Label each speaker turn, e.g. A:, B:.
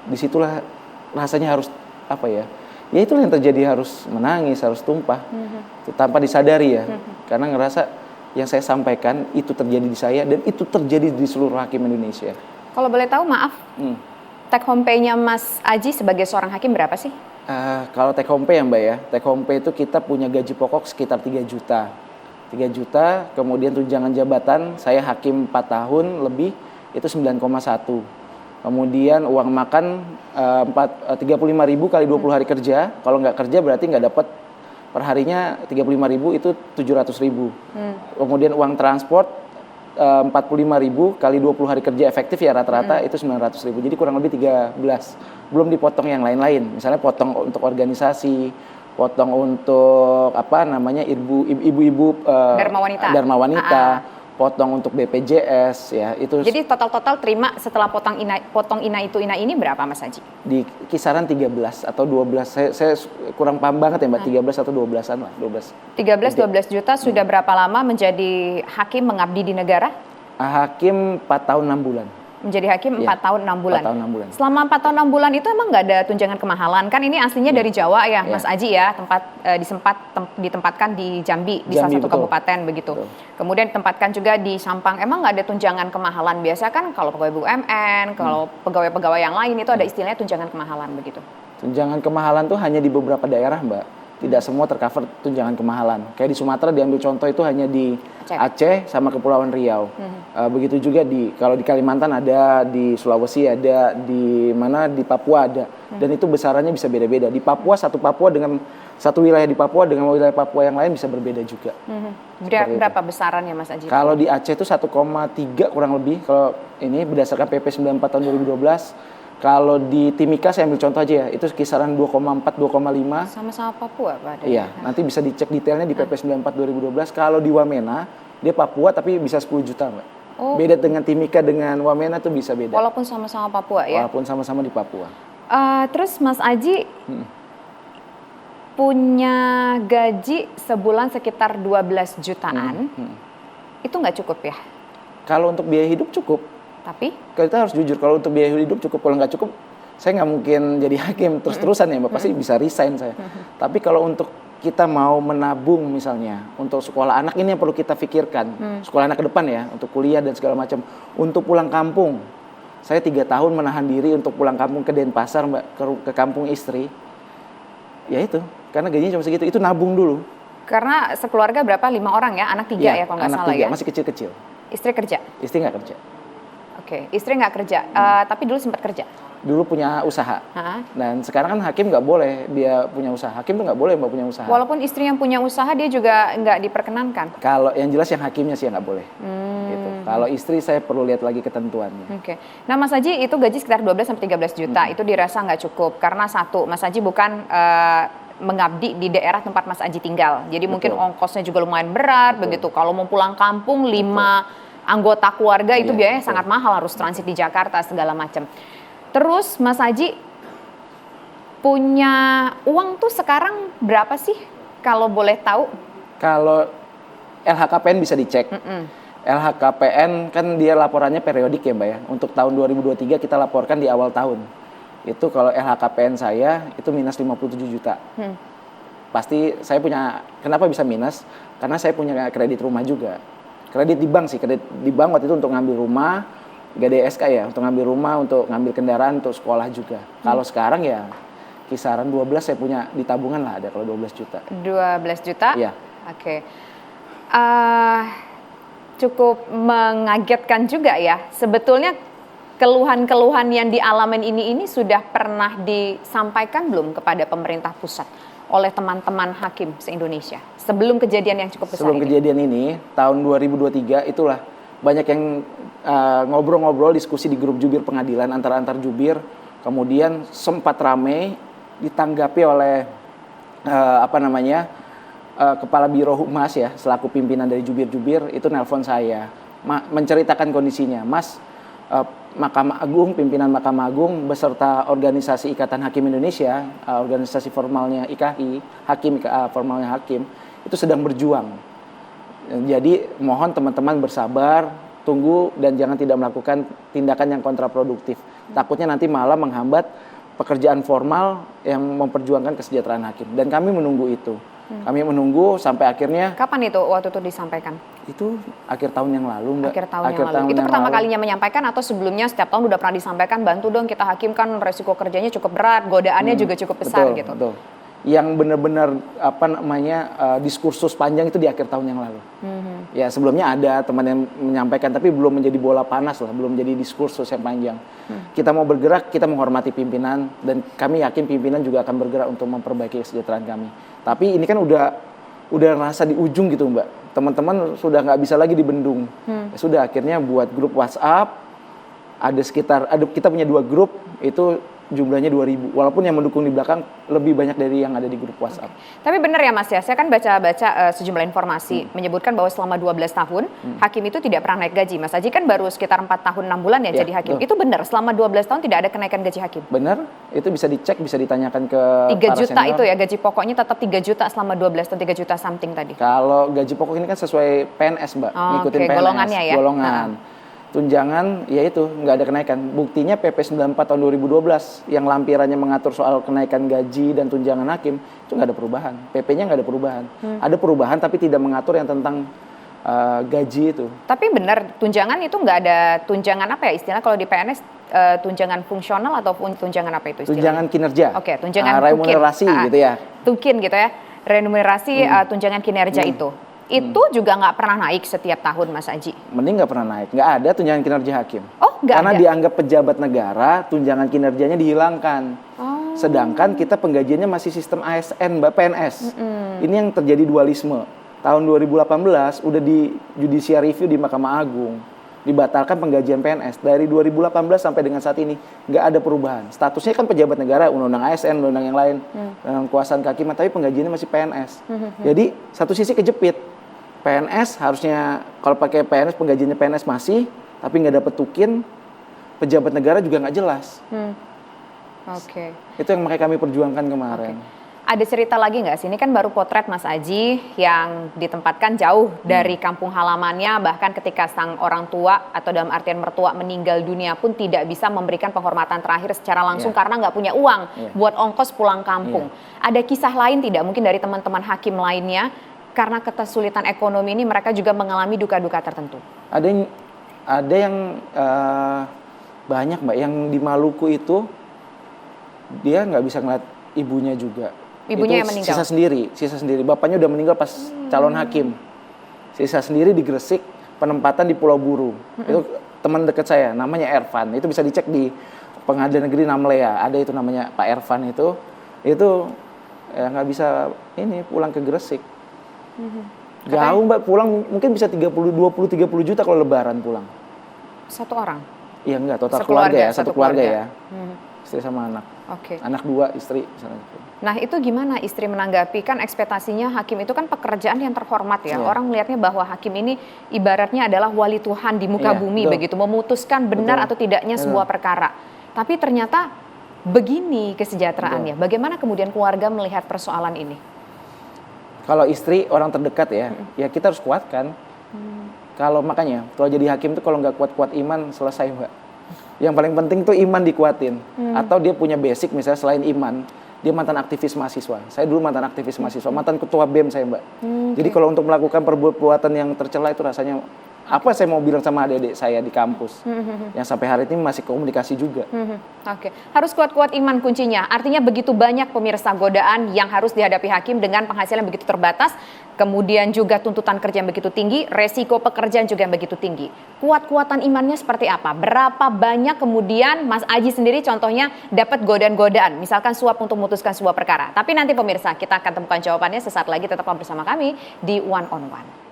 A: disitulah rasanya harus apa ya? Ya itulah yang terjadi, harus menangis, harus tumpah, tanpa disadari ya, karena ngerasa yang saya sampaikan itu terjadi di saya dan itu terjadi di seluruh hakim Indonesia.
B: Kalau boleh tahu, maaf, take home pay-nya Mas Aji sebagai seorang hakim berapa sih?
A: Kalau take home pay ya Mbak ya, take home pay itu kita punya gaji pokok sekitar 3 juta. 3 juta, kemudian tunjangan jabatan, saya hakim 4 tahun lebih, itu 9,1. Kemudian uang makan 35.000 kali 20 hari kerja. Kalau nggak kerja berarti nggak dapat perharinya 35.000 itu 700.000. Kemudian uang transport 45.000 kali 20 hari kerja efektif ya rata-rata itu 900.000. Jadi kurang lebih 13. Belum dipotong yang lain-lain. Misalnya potong untuk organisasi, potong untuk apa namanya ibu-ibu Dharma Wanita. Potong untuk BPJS ya itu.
B: Jadi total terima setelah potong ina ini berapa Mas Aji?
A: Di kisaran 13 atau 12. Saya kurang paham banget ya Mbak, 13 atau 12-an lah, 12
B: juta. Sudah berapa lama menjadi hakim mengabdi di negara?
A: Hakim 4 tahun 6 bulan.
B: Menjadi hakim 4 tahun 6 bulan.
A: 4 tahun 6 bulan.
B: Selama 4 tahun 6 bulan itu emang nggak ada tunjangan kemahalan? Kan ini aslinya dari Jawa ya, Mas Aji ya, ditempatkan di Jambi, di salah satu kabupaten begitu. Betul. Kemudian ditempatkan juga di Sampang. Emang nggak ada tunjangan kemahalan? Biasa kan kalau pegawai BUMN, kalau pegawai-pegawai yang lain itu ada istilahnya tunjangan kemahalan begitu. Tunjangan kemahalan tuh hanya di beberapa daerah, Mbak. Tidak semua tercover tunjangan kemahalan. Kayak di Sumatera diambil contoh itu hanya di Aceh sama Kepulauan Riau. Begitu juga kalau di Kalimantan ada, di Sulawesi ada, di Papua ada. Dan itu besarannya bisa beda-beda. Di Papua satu wilayah di Papua dengan wilayah Papua yang lain bisa berbeda juga. Berapa besarannya Mas Aji? Kalau di Aceh itu 1,3 kurang lebih. Kalau ini berdasarkan PP 94 tahun 2012. Kalau di Timika saya ambil contoh aja ya, itu kisaran 2,4, 2,5. Sama-sama Papua Pak? Iya, nanti bisa dicek detailnya di PP 94 2012. Kalau di Wamena, dia Papua tapi bisa 10 juta Mbak. Beda dengan Timika dengan Wamena tuh bisa beda. Walaupun sama-sama Papua ya? Walaupun sama-sama di Papua. Terus Mas Aji punya gaji sebulan sekitar 12 jutaan, itu nggak cukup ya? Kalau untuk biaya hidup cukup. Tapi? Kita harus jujur, kalau untuk biaya hidup cukup, kalau nggak cukup, saya nggak mungkin jadi hakim terus-terusan ya Mbak, pasti bisa resign saya. Tapi kalau untuk kita mau menabung misalnya, untuk sekolah anak ini yang perlu kita pikirkan, sekolah anak ke depan ya, untuk kuliah dan segala macam, untuk pulang kampung. Saya 3 tahun menahan diri untuk pulang kampung ke Denpasar Mbak, ke kampung istri. Ya itu, karena gajinya cuma segitu, itu nabung dulu. Karena sekeluarga berapa? 5 orang ya, anak 3 ya kalau nggak salah ya? Anak 3, masih kecil-kecil. Istri kerja? Istri nggak kerja. Oke, istri nggak kerja, tapi dulu sempat kerja? Dulu punya usaha, dan sekarang kan hakim nggak boleh dia punya usaha. Hakim tuh nggak boleh Mbak punya usaha. Walaupun istri yang punya usaha dia juga nggak diperkenankan? Kalau yang jelas yang hakimnya sih nggak boleh. Gitu. Kalau istri saya perlu lihat lagi ketentuannya. Oke. Nah Mas Aji itu gaji sekitar 12-13 juta, itu dirasa nggak cukup. Karena satu, Mas Aji bukan mengabdi di daerah tempat Mas Aji tinggal. Jadi mungkin ongkosnya juga lumayan berat, begitu. Kalau mau pulang kampung 5 anggota keluarga itu biayanya sangat mahal, harus transit di Jakarta segala macam. Terus Mas Aji punya uang tuh sekarang berapa sih kalau boleh tahu? Kalau LHKPN bisa dicek. LHKPN kan dia laporannya periodik ya Mbak ya. Untuk tahun 2023 kita laporkan di awal tahun. Itu kalau LHKPN saya itu minus 57 juta. Pasti saya punya, kenapa bisa minus? Karena saya punya kredit rumah juga. Kredit di bank waktu itu untuk ngambil rumah, GDSK ya, untuk ngambil rumah, untuk ngambil kendaraan, untuk sekolah juga. Kalau sekarang ya kisaran 12 saya punya di tabungan lah ada kalau 12 juta. 12 juta? Iya. Oke. Cukup mengagetkan juga ya. Sebetulnya keluhan-keluhan yang dialamin ini sudah pernah disampaikan belum kepada pemerintah pusat oleh teman-teman hakim se-Indonesia sebelum kejadian yang cukup besar ini? Sebelum kejadian ini, tahun 2023 itulah banyak yang ngobrol-ngobrol, diskusi di grup jubir pengadilan antar jubir, kemudian sempat ramai ditanggapi oleh Kepala Biro Humas ya, selaku pimpinan dari jubir-jubir itu nelpon saya, menceritakan kondisinya, Mas, Mahkamah Agung, pimpinan Mahkamah Agung beserta organisasi Ikatan Hakim Indonesia, organisasi formalnya IKHI, formalnya hakim, itu sedang berjuang. Jadi mohon teman-teman bersabar, tunggu dan jangan tidak melakukan tindakan yang kontraproduktif.
A: Takutnya nanti malah menghambat pekerjaan formal yang memperjuangkan kesejahteraan hakim. Dan kami menunggu itu. Kami menunggu sampai akhirnya.
B: Kapan itu waktu itu disampaikan?
A: Itu akhir tahun yang lalu, Mbak.
B: Akhir tahun yang lalu. Itu pertama kalinya menyampaikan atau sebelumnya setiap tahun udah pernah disampaikan, bantu dong kita hakim kan resiko kerjanya cukup berat, godaannya juga cukup besar gitu.
A: Betul. Yang benar-benar diskursus panjang itu di akhir tahun yang lalu. Ya sebelumnya ada teman yang menyampaikan tapi belum menjadi bola panas lah, belum menjadi diskursus yang panjang. Kita mau bergerak, kita menghormati pimpinan dan kami yakin pimpinan juga akan bergerak untuk memperbaiki kesejahteraan kami. Tapi ini kan udah rasa di ujung gitu, Mbak. Teman-teman sudah nggak bisa lagi dibendung. Ya sudah akhirnya buat grup WhatsApp. Kita punya 2 grup itu jumlahnya 2.000. Walaupun yang mendukung di belakang lebih banyak dari yang ada di grup WhatsApp.
B: Tapi benar ya Mas ya, saya kan baca sejumlah informasi menyebutkan bahwa selama 12 tahun hakim itu tidak pernah naik gaji. Mas Aji kan baru sekitar 4 tahun 6 bulan ya jadi hakim. Betul. Itu benar selama 12 tahun tidak ada kenaikan gaji hakim?
A: Benar, itu bisa dicek, bisa ditanyakan ke
B: 3 juta senior. Itu ya gaji pokoknya tetap 3 juta selama 12 tahun, 3 juta something tadi.
A: Kalau gaji pokok ini kan sesuai PNS, Mbak. Ngikutin PNS,
B: golongannya ya.
A: Golongan. Tunjangan, ya itu nggak ada kenaikan. Buktinya PP 94 tahun 2012 yang lampirannya mengatur soal kenaikan gaji dan tunjangan hakim itu nggak ada perubahan. PP-nya nggak ada perubahan. Ada perubahan tapi tidak mengatur yang tentang gaji itu.
B: Tapi benar tunjangan itu nggak ada tunjangan apa ya istilah kalau di PNS tunjangan fungsional atau tunjangan apa itu istilahnya?
A: Tunjangan kinerja.
B: Oke, tunjangan
A: remunerasi gitu ya.
B: Tukin gitu ya. Remunerasi tunjangan kinerja itu juga nggak pernah naik setiap tahun, Mas Aji?
A: Mending nggak pernah naik, nggak ada tunjangan kinerja hakim.
B: Oh, nggak ada?
A: Karena dianggap pejabat negara, tunjangan kinerjanya dihilangkan. Sedangkan kita penggajiannya masih sistem ASN, Mbak, PNS. Ini yang terjadi dualisme. Tahun 2018 udah di judicial review di Mahkamah Agung. Dibatalkan penggajian PNS. Dari 2018 sampai dengan saat ini nggak ada perubahan. Statusnya kan pejabat negara, undang-undang ASN, undang-undang yang lain, kekuasaan kehakiman, tapi penggajiannya masih PNS. Jadi satu sisi kejepit. PNS harusnya kalau pakai PNS penggajiannya PNS masih, tapi nggak dapat tukin, pejabat negara juga nggak jelas.
B: Oke.
A: Itu yang makanya kami perjuangkan kemarin.
B: Ada cerita lagi nggak sih? Ini kan baru potret Mas Aji yang ditempatkan jauh dari kampung halamannya, bahkan ketika sang orang tua atau dalam artian mertua meninggal dunia pun tidak bisa memberikan penghormatan terakhir secara langsung karena nggak punya uang buat ongkos pulang kampung. Ada kisah lain tidak mungkin dari teman-teman hakim lainnya? Karena kesulitan ekonomi ini mereka juga mengalami duka-duka tertentu.
A: Ada yang banyak, Mbak, yang di Maluku itu dia nggak bisa ngeliat ibunya juga.
B: Ibunya
A: itu
B: yang meninggal?
A: Sisa sendiri. Bapaknya udah meninggal pas calon hakim. Sisa sendiri di Gresik, penempatan di Pulau Buru. Itu teman dekat saya, namanya Ervan. Itu bisa dicek di Pengadilan Negeri Namlea. Ada itu namanya Pak Ervan itu ya nggak bisa pulang ke Gresik. Jauh, Mbak, pulang mungkin bisa 20-30 juta kalau lebaran pulang.
B: Satu orang?
A: Iya, enggak, total satu keluarga ya. Istri sama anak.
B: Oke.
A: Anak 2, istri.
B: Nah, itu gimana istri menanggapi? Kan ekspektasinya hakim itu kan pekerjaan yang terhormat ya. Orang melihatnya bahwa hakim ini ibaratnya adalah wali Tuhan di muka bumi, begitu, memutuskan benar atau tidaknya sebuah perkara. Tapi ternyata begini kesejahteraannya. Bagaimana kemudian keluarga melihat persoalan ini?
A: Kalau istri orang terdekat ya kita harus kuatkan. Kalau jadi hakim tuh kalau nggak kuat-kuat iman selesai, Mbak. Yang paling penting tuh iman dikuatin. Atau dia punya basic misalnya selain iman, dia mantan aktivis mahasiswa. Saya dulu mantan aktivis mahasiswa, mantan ketua BEM saya, Mbak. Jadi kalau untuk melakukan perbuatan yang tercela itu rasanya apa saya mau bilang sama adik-adik saya di kampus yang sampai hari ini masih komunikasi juga.
B: Oke. Harus kuat-kuat iman kuncinya. Artinya begitu banyak pemirsa godaan yang harus dihadapi hakim dengan penghasilan begitu terbatas, kemudian juga tuntutan kerja yang begitu tinggi, resiko pekerjaan juga yang begitu tinggi. Kuat-kuatan imannya seperti apa? Berapa banyak kemudian Mas Aji sendiri contohnya dapat godaan-godaan, misalkan suap untuk memutuskan sebuah perkara. Tapi nanti pemirsa kita akan temukan jawabannya sesaat lagi, tetaplah bersama kami di One on One.